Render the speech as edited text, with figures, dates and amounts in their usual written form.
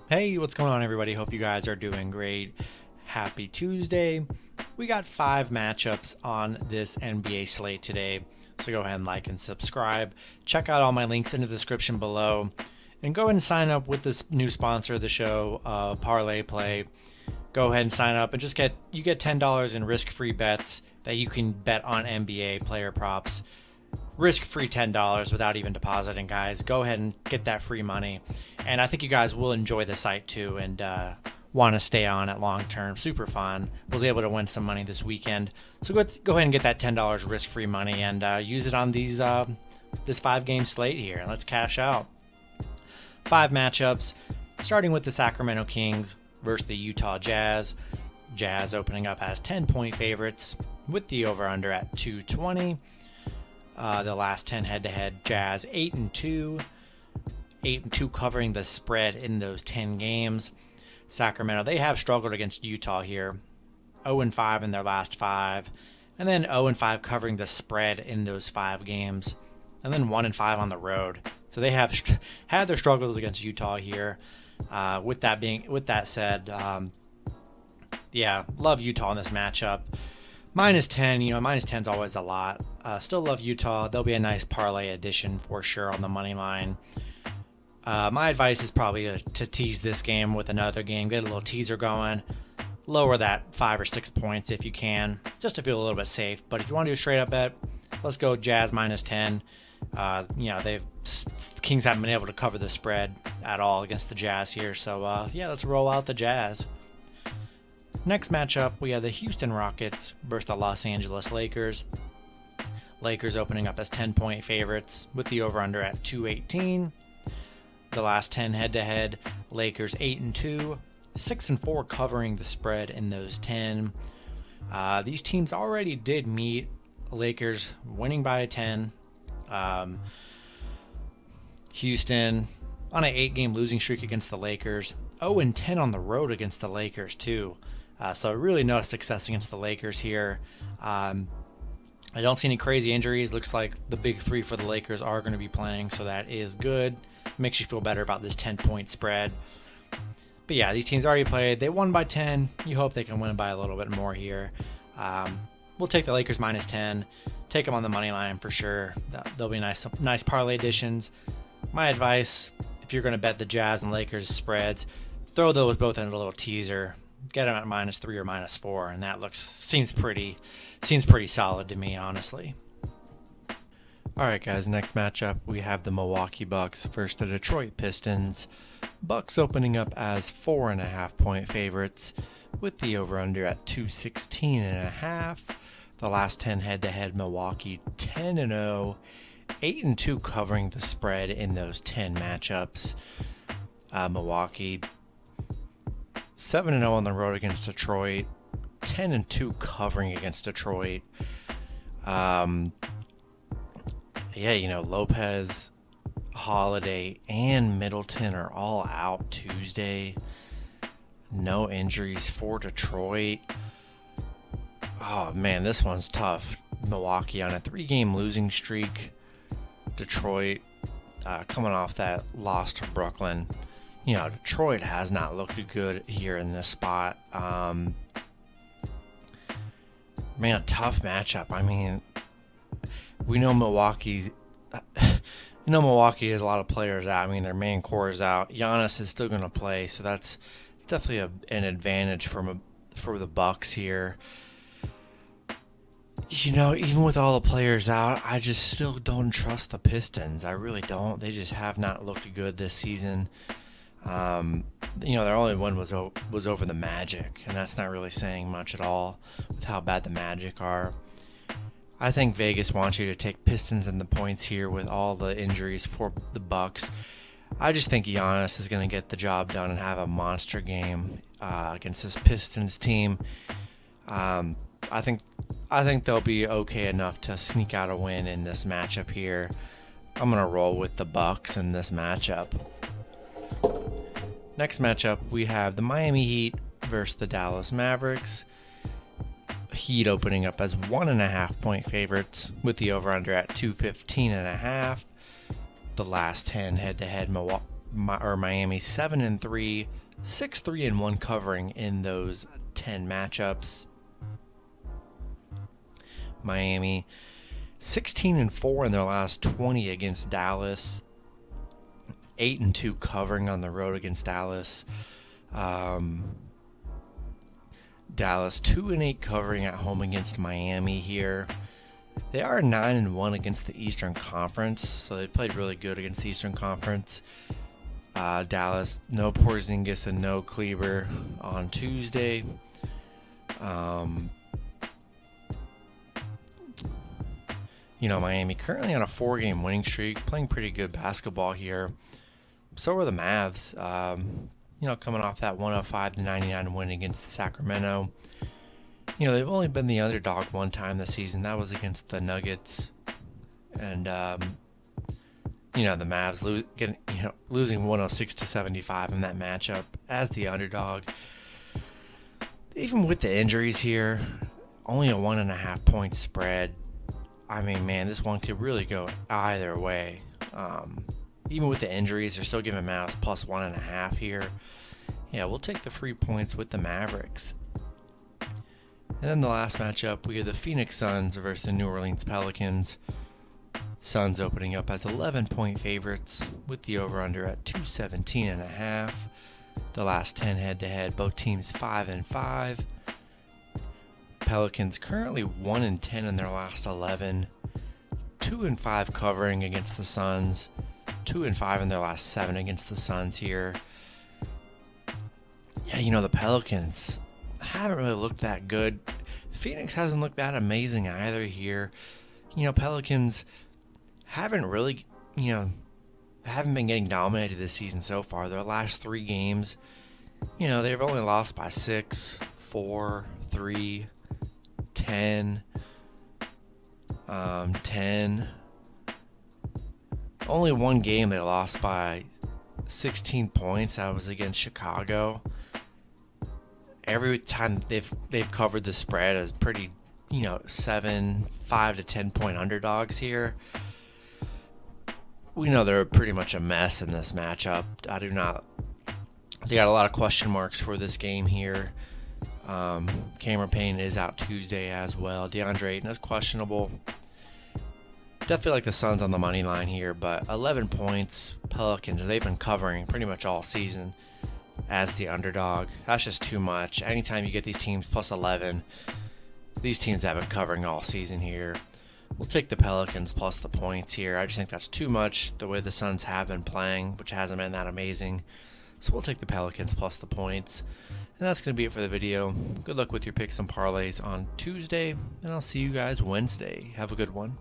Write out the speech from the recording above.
Hey, what's going on, everybody? Hope you guys are doing great. Happy Tuesday. We got 5 matchups on this NBA slate today, so go ahead and like and subscribe. Check out all my links in the description below, and go ahead and sign up with this new sponsor of the show, ParlayPlay. Go ahead and sign up and you get $10 in risk-free bets that you can bet on NBA player props. Risk-free $10 without even depositing, guys. Go ahead and get that free money. And I think you guys will enjoy the site too and want to stay on it long term. Super fun. Was able to win some money this weekend. So go ahead and get that $10 risk-free money and use it on this 5-game slate here. Let's cash out. 5 matchups, starting with the Sacramento Kings versus the Utah Jazz. Jazz opening up as 10-point favorites with the over-under at 220. The last 10 head-to-head, Jazz 8-2, 8-2 covering the spread in those 10 games. Sacramento, they have struggled against Utah here, 0-5 in their last 5, and then 0-5 covering the spread in those 5 games, and then 1-5 on the road. So they have had their struggles against Utah here. With that said, love Utah in this matchup. -10, minus 10 is always a lot. Still love Utah. They'll be a nice parlay addition for sure on the money line. My advice is probably to tease this game with another game. Get a little teaser going. Lower that 5 or 6 points if you can, just to feel a little bit safe. But if you want to do a straight up bet, let's go Jazz -10. Kings haven't been able to cover the spread at all against the Jazz here. So let's roll out the Jazz. Next matchup, we have the Houston Rockets versus the Los Angeles Lakers. Lakers opening up as 10-point favorites with the over-under at 218. The last 10 head-to-head, Lakers 8-2, 6-4 covering the spread in those 10. These teams already did meet. Lakers winning by 10. Houston on an 8-game losing streak against the Lakers. 0-10 on the road against the Lakers too. So really no success against the Lakers here. I don't see any crazy injuries. Looks like the big 3 for the Lakers are going to be playing, so that is good. Makes you feel better about this 10-point spread. But yeah, these teams already played. They won by 10. You hope they can win by a little bit more here. We'll take the Lakers -10. Take them on the money line for sure. They'll be nice parlay additions. My advice, if you're going to bet the Jazz and Lakers spreads, throw those both in a little teaser. Get them at -3 or -4, and that seems pretty solid to me, honestly. All right, guys. Next matchup, we have the Milwaukee Bucks versus the Detroit Pistons. Bucks opening up as 4.5-point favorites with the over/under at 216.5. The last 10 head-to-head, Milwaukee 10-0, 8-2 covering the spread in those 10 matchups. Milwaukee 7-0 on the road against Detroit, 10-2 covering against Detroit. Lopez, Holiday, and Middleton are all out Tuesday. No injuries for Detroit. Oh man, this one's tough. Milwaukee on a 3-game losing streak. Detroit coming off that loss to Brooklyn. Detroit has not looked good here in this spot. A tough matchup. I mean, we know Milwaukee has a lot of players out. I mean, their main core is out. Giannis is still going to play, so that's definitely an advantage for the Bucks here. Even with all the players out, I just still don't trust the Pistons. I really don't. They just have not looked good this season. Their only win was over the Magic, and that's not really saying much at all with how bad the Magic are. I think Vegas wants you to take Pistons and the points here with all the injuries for the Bucks. I just think Giannis is going to get the job done and have a monster game against this Pistons team. I think they'll be okay enough to sneak out a win in this matchup here. I'm going to roll with the Bucks in this matchup. Next matchup, we have the Miami Heat versus the Dallas Mavericks. Heat opening up as 1.5-point favorites with the over-under at 215.5. The last 10 head-to-head, Miami 7-3, 6-3-1 covering in those 10 matchups. Miami 16-4 in their last 20 against Dallas. 8-2 covering on the road against Dallas. Dallas 2-8 covering at home against Miami here. They are 9-1 against the Eastern Conference, so they played really good against the Eastern Conference. Dallas, no Porzingis and no Kleber on Tuesday. Miami currently on a 4-game winning streak, playing pretty good basketball here. So are the Mavs. Coming off that 105-99 win against Sacramento. They've only been the underdog one time this season. That was against the Nuggets. And, the Mavs losing 106-75 in that matchup as the underdog. Even with the injuries here, only a 1.5 point spread. I mean, man, this one could really go either way. Even with the injuries, they're still giving Mavs plus 1.5 here. Yeah, we'll take the free points with the Mavericks. And then the last matchup, we have the Phoenix Suns versus the New Orleans Pelicans. Suns opening up as 11-point favorites with the over-under at 217.5. The last 10 head-to-head, both teams 5-5. Pelicans currently 1-10 in their last 11. 2-5 covering against the Suns. 2-5 in their last 7 against the Suns here. Yeah, the Pelicans haven't really looked that good. Phoenix hasn't looked that amazing either here. Pelicans haven't really, haven't been getting dominated this season so far. Their last 3 games, they've only lost by 6, 4, 3, 10, 10. Only one game they lost by 16 points. That was against Chicago. Every time they've covered the spread as pretty, 5 to 10 point underdogs here. We know they're pretty much a mess in this matchup. They got a lot of question marks for this game here. Cameron Payne is out Tuesday as well. DeAndre Ayton is questionable. Definitely like the Suns on the money line here, but 11 points. Pelicans, they've been covering pretty much all season as the underdog. That's just too much. Anytime you get these teams plus 11, these teams have been covering all season here. We'll take the Pelicans plus the points here. I just think that's too much the way the Suns have been playing, which hasn't been that amazing. So we'll take the Pelicans plus the points. And that's going to be it for the video. Good luck with your picks and parlays on Tuesday, and I'll see you guys Wednesday. Have a good one.